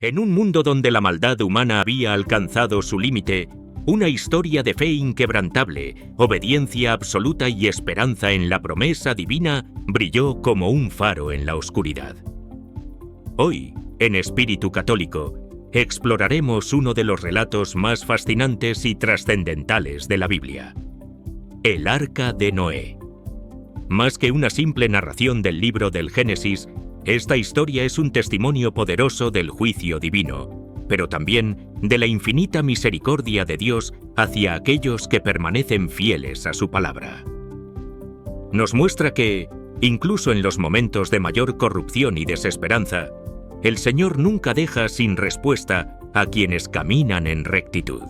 En un mundo donde la maldad humana había alcanzado su límite, una historia de fe inquebrantable, obediencia absoluta y esperanza en la promesa divina brilló como un faro en la oscuridad. Hoy, en Espíritu Católico, exploraremos uno de los relatos más fascinantes y trascendentales de la Biblia: el Arca de Noé. Más que una simple narración del libro del Génesis, esta historia es un testimonio poderoso del juicio divino, pero también de la infinita misericordia de Dios hacia aquellos que permanecen fieles a su palabra. Nos muestra que, incluso en los momentos de mayor corrupción y desesperanza, el Señor nunca deja sin respuesta a quienes caminan en rectitud.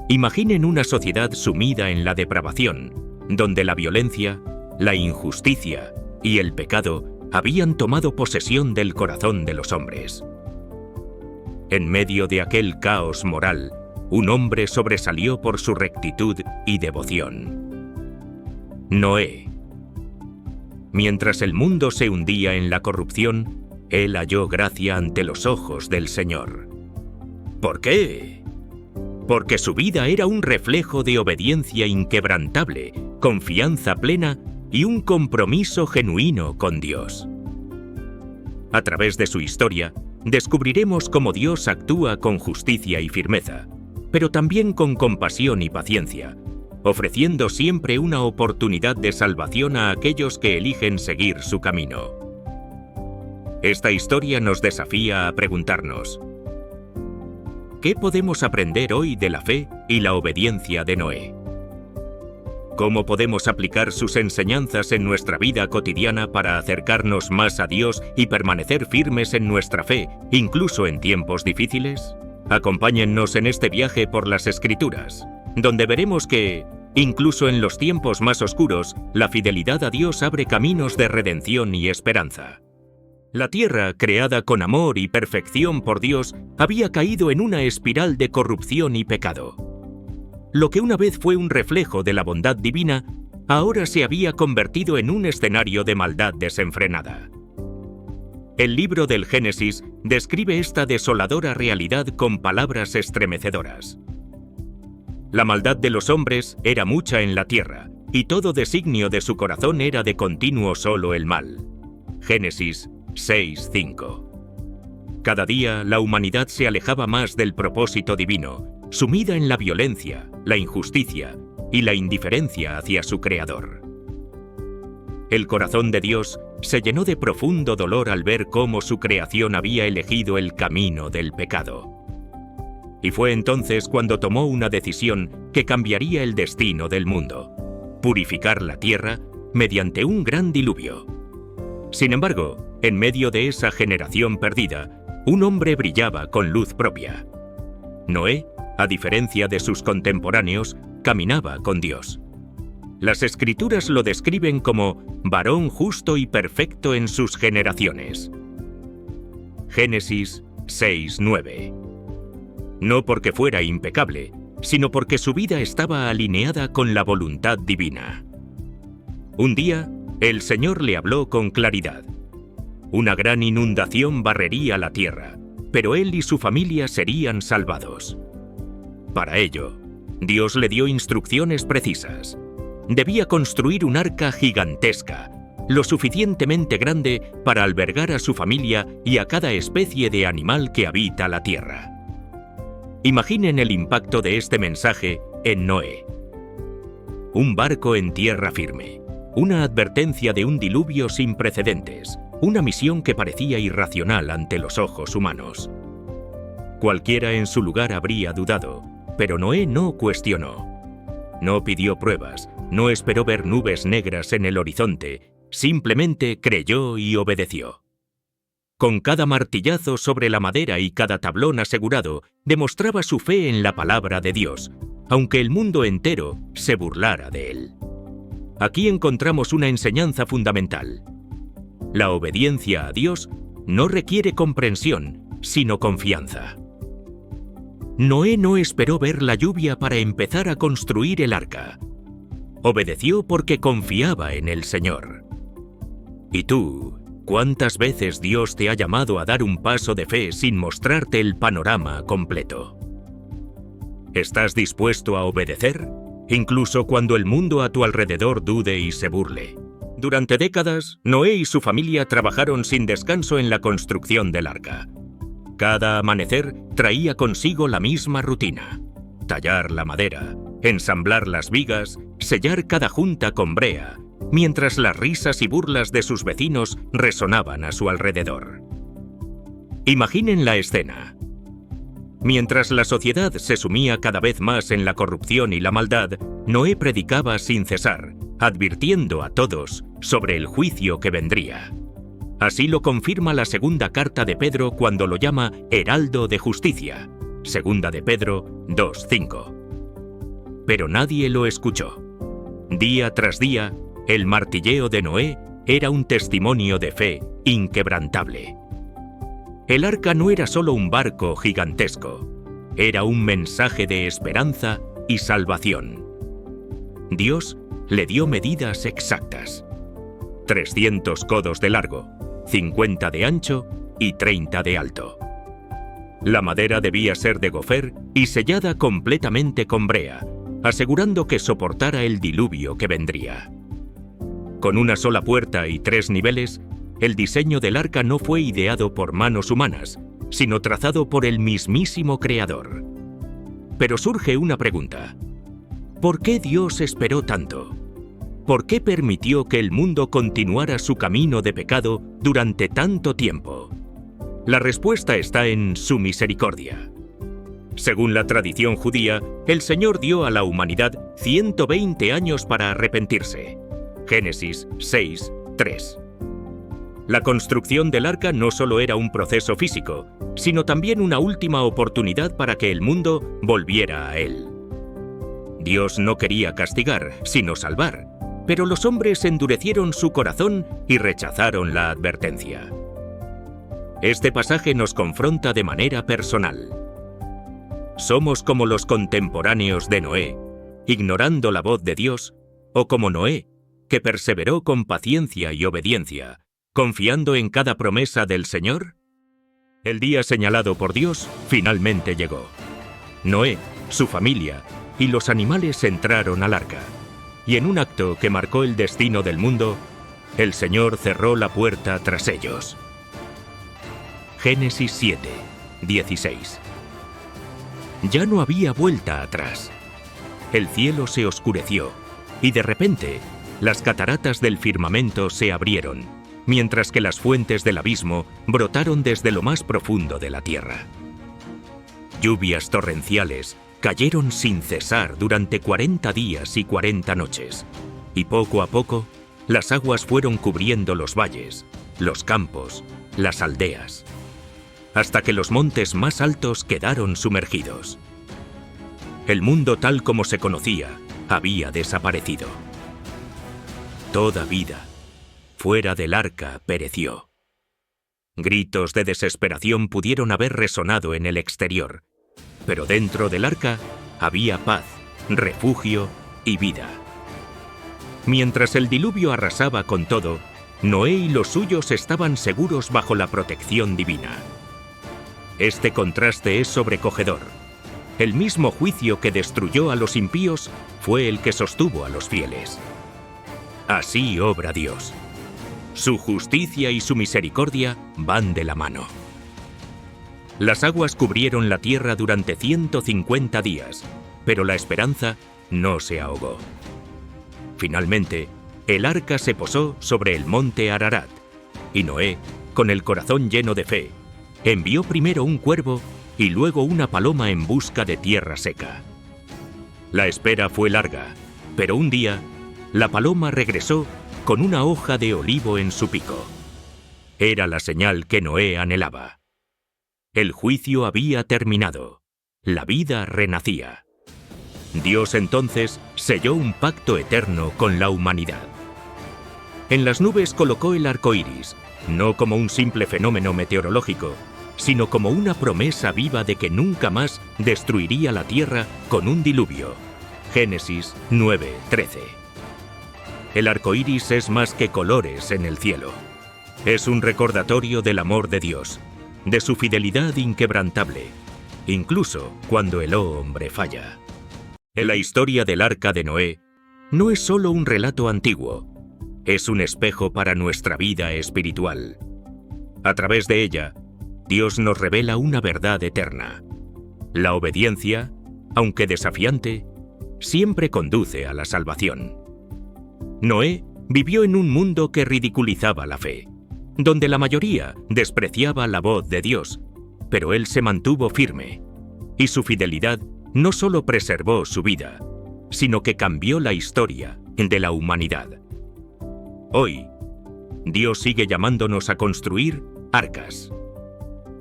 Imaginen una sociedad sumida en la depravación, donde la violencia, la injusticia y el pecado habían tomado posesión del corazón de los hombres. En medio de aquel caos moral, un hombre sobresalió por su rectitud y devoción: Noé. Mientras el mundo se hundía en la corrupción, él halló gracia ante los ojos del Señor. ¿Por qué? Porque su vida era un reflejo de obediencia inquebrantable, confianza plena y un compromiso genuino con Dios. A través de su historia, descubriremos cómo Dios actúa con justicia y firmeza, pero también con compasión y paciencia, ofreciendo siempre una oportunidad de salvación a aquellos que eligen seguir su camino. Esta historia nos desafía a preguntarnos: ¿qué podemos aprender hoy de la fe y la obediencia de Noé? ¿Cómo podemos aplicar sus enseñanzas en nuestra vida cotidiana para acercarnos más a Dios y permanecer firmes en nuestra fe, incluso en tiempos difíciles? Acompáñennos en este viaje por las Escrituras, donde veremos que, incluso en los tiempos más oscuros, la fidelidad a Dios abre caminos de redención y esperanza. La tierra, creada con amor y perfección por Dios, había caído en una espiral de corrupción y pecado. Lo que una vez fue un reflejo de la bondad divina, ahora se había convertido en un escenario de maldad desenfrenada. El libro del Génesis describe esta desoladora realidad con palabras estremecedoras. La maldad de los hombres era mucha en la tierra, y todo designio de su corazón era de continuo solo el mal. Génesis 6:5. Cada día la humanidad se alejaba más del propósito divino, sumida en la violencia, la injusticia y la indiferencia hacia su Creador. El corazón de Dios se llenó de profundo dolor al ver cómo su creación había elegido el camino del pecado. Y fue entonces cuando tomó una decisión que cambiaría el destino del mundo: purificar la tierra mediante un gran diluvio. Sin embargo, en medio de esa generación perdida, un hombre brillaba con luz propia. Noé, a diferencia de sus contemporáneos, caminaba con Dios. Las Escrituras lo describen como varón justo y perfecto en sus generaciones. Génesis 6:9. No porque fuera impecable, sino porque su vida estaba alineada con la voluntad divina. Un día, el Señor le habló con claridad. Una gran inundación barrería la tierra, pero él y su familia serían salvados. Para ello, Dios le dio instrucciones precisas. Debía construir un arca gigantesca, lo suficientemente grande para albergar a su familia y a cada especie de animal que habita la tierra. Imaginen el impacto de este mensaje en Noé. Un barco en tierra firme, una advertencia de un diluvio sin precedentes, una misión que parecía irracional ante los ojos humanos. Cualquiera en su lugar habría dudado, pero Noé no cuestionó. No pidió pruebas, no esperó ver nubes negras en el horizonte, simplemente creyó y obedeció. Con cada martillazo sobre la madera y cada tablón asegurado, demostraba su fe en la palabra de Dios, aunque el mundo entero se burlara de él. Aquí encontramos una enseñanza fundamental. La obediencia a Dios no requiere comprensión, sino confianza. Noé no esperó ver la lluvia para empezar a construir el arca. Obedeció porque confiaba en el Señor. ¿Y tú, ¿Cuántas veces Dios te ha llamado a dar un paso de fe sin mostrarte el panorama completo? ¿Estás dispuesto a obedecer? Incluso cuando el mundo a tu alrededor dude y se burle. Durante décadas, Noé y su familia trabajaron sin descanso en la construcción del arca. Cada amanecer traía consigo la misma rutina: tallar la madera, ensamblar las vigas, sellar cada junta con brea, mientras las risas y burlas de sus vecinos resonaban a su alrededor. Imaginen la escena. Mientras la sociedad se sumía cada vez más en la corrupción y la maldad, Noé predicaba sin cesar, advirtiendo a todos sobre el juicio que vendría. Así lo confirma la segunda carta de Pedro cuando lo llama heraldo de justicia, segunda de Pedro 2:5. Pero nadie lo escuchó. Día tras día, el martilleo de Noé era un testimonio de fe inquebrantable. El arca no era solo un barco gigantesco, era un mensaje de esperanza y salvación. Dios le dio medidas exactas: 300 codos de largo, 50 de ancho y 30 de alto. La madera debía ser de gofer y sellada completamente con brea, asegurando que soportara el diluvio que vendría. Con una sola puerta y 3 niveles, el diseño del arca no fue ideado por manos humanas, sino trazado por el mismísimo Creador. Pero surge una pregunta: ¿por qué Dios esperó tanto? ¿Por qué permitió que el mundo continuara su camino de pecado durante tanto tiempo? La respuesta está en su misericordia. Según la tradición judía, el Señor dio a la humanidad 120 años para arrepentirse. Génesis 6:3. La construcción del arca no solo era un proceso físico, sino también una última oportunidad para que el mundo volviera a Él. Dios no quería castigar, sino salvar, pero los hombres endurecieron su corazón y rechazaron la advertencia. Este pasaje nos confronta de manera personal. ¿Somos como los contemporáneos de Noé, ignorando la voz de Dios, o como Noé, que perseveró con paciencia y obediencia, confiando en cada promesa del Señor? El día señalado por Dios finalmente llegó. Noé, su familia y los animales entraron al arca, y en un acto que marcó el destino del mundo, el Señor cerró la puerta tras ellos. Génesis 7:16. Ya no había vuelta atrás. El cielo se oscureció, y de repente, las cataratas del firmamento se abrieron, mientras que las fuentes del abismo brotaron desde lo más profundo de la tierra. Lluvias torrenciales cayeron sin cesar durante 40 días y 40 noches, y poco a poco, las aguas fueron cubriendo los valles, los campos, las aldeas, hasta que los montes más altos quedaron sumergidos. El mundo tal como se conocía había desaparecido. Toda vida fuera del arca pereció. Gritos de desesperación pudieron haber resonado en el exterior, pero dentro del arca había paz, refugio y vida. Mientras el diluvio arrasaba con todo, Noé y los suyos estaban seguros bajo la protección divina. Este contraste es sobrecogedor. El mismo juicio que destruyó a los impíos fue el que sostuvo a los fieles. Así obra Dios. Su justicia y su misericordia van de la mano. Las aguas cubrieron la tierra durante 150 días, pero la esperanza no se ahogó. Finalmente, el arca se posó sobre el monte Ararat, y Noé, con el corazón lleno de fe, envió primero un cuervo y luego una paloma en busca de tierra seca. La espera fue larga, pero un día, la paloma regresó con una hoja de olivo en su pico. Era la señal que Noé anhelaba. El juicio había terminado. La vida renacía. Dios entonces selló un pacto eterno con la humanidad. En las nubes colocó el arco iris, no como un simple fenómeno meteorológico, sino como una promesa viva de que nunca más destruiría la tierra con un diluvio. Génesis 9:13. El arco iris es más que colores en el cielo. Es un recordatorio del amor de Dios, de su fidelidad inquebrantable, incluso cuando el hombre falla. La historia del Arca de Noé no es solo un relato antiguo, es un espejo para nuestra vida espiritual. A través de ella, Dios nos revela una verdad eterna. La obediencia, aunque desafiante, siempre conduce a la salvación. Noé vivió en un mundo que ridiculizaba la fe, donde la mayoría despreciaba la voz de Dios, pero él se mantuvo firme, y su fidelidad no solo preservó su vida, sino que cambió la historia de la humanidad. Hoy, Dios sigue llamándonos a construir arcas.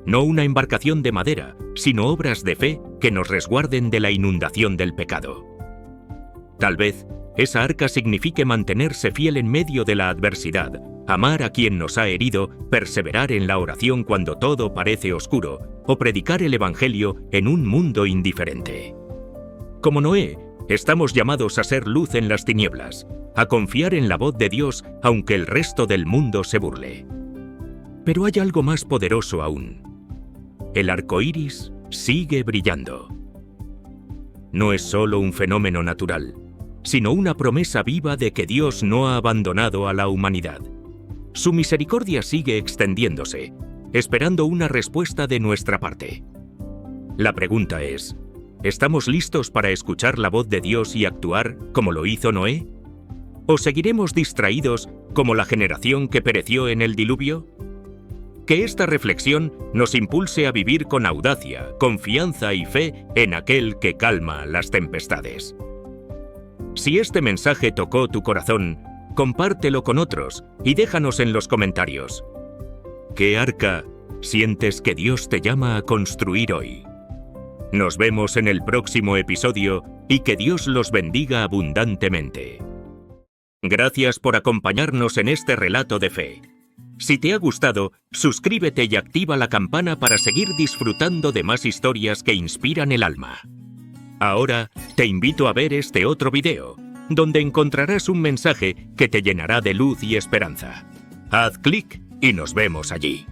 No una embarcación de madera, sino obras de fe que nos resguarden de la inundación del pecado. Tal vez esa arca signifique mantenerse fiel en medio de la adversidad, amar a quien nos ha herido, perseverar en la oración cuando todo parece oscuro, o predicar el Evangelio en un mundo indiferente. Como Noé, estamos llamados a ser luz en las tinieblas, a confiar en la voz de Dios aunque el resto del mundo se burle. Pero hay algo más poderoso aún. El arco iris sigue brillando. No es solo un fenómeno natural, sino una promesa viva de que Dios no ha abandonado a la humanidad. Su misericordia sigue extendiéndose, esperando una respuesta de nuestra parte. La pregunta es, ¿estamos listos para escuchar la voz de Dios y actuar como lo hizo Noé? ¿O seguiremos distraídos como la generación que pereció en el diluvio? Que esta reflexión nos impulse a vivir con audacia, confianza y fe en aquel que calma las tempestades. Si este mensaje tocó tu corazón, compártelo con otros y déjanos en los comentarios. ¿Qué arca sientes que Dios te llama a construir hoy? Nos vemos en el próximo episodio y que Dios los bendiga abundantemente. Gracias por acompañarnos en este relato de fe. Si te ha gustado, suscríbete y activa la campana para seguir disfrutando de más historias que inspiran el alma. Ahora te invito a ver este otro video, donde encontrarás un mensaje que te llenará de luz y esperanza. Haz clic y nos vemos allí.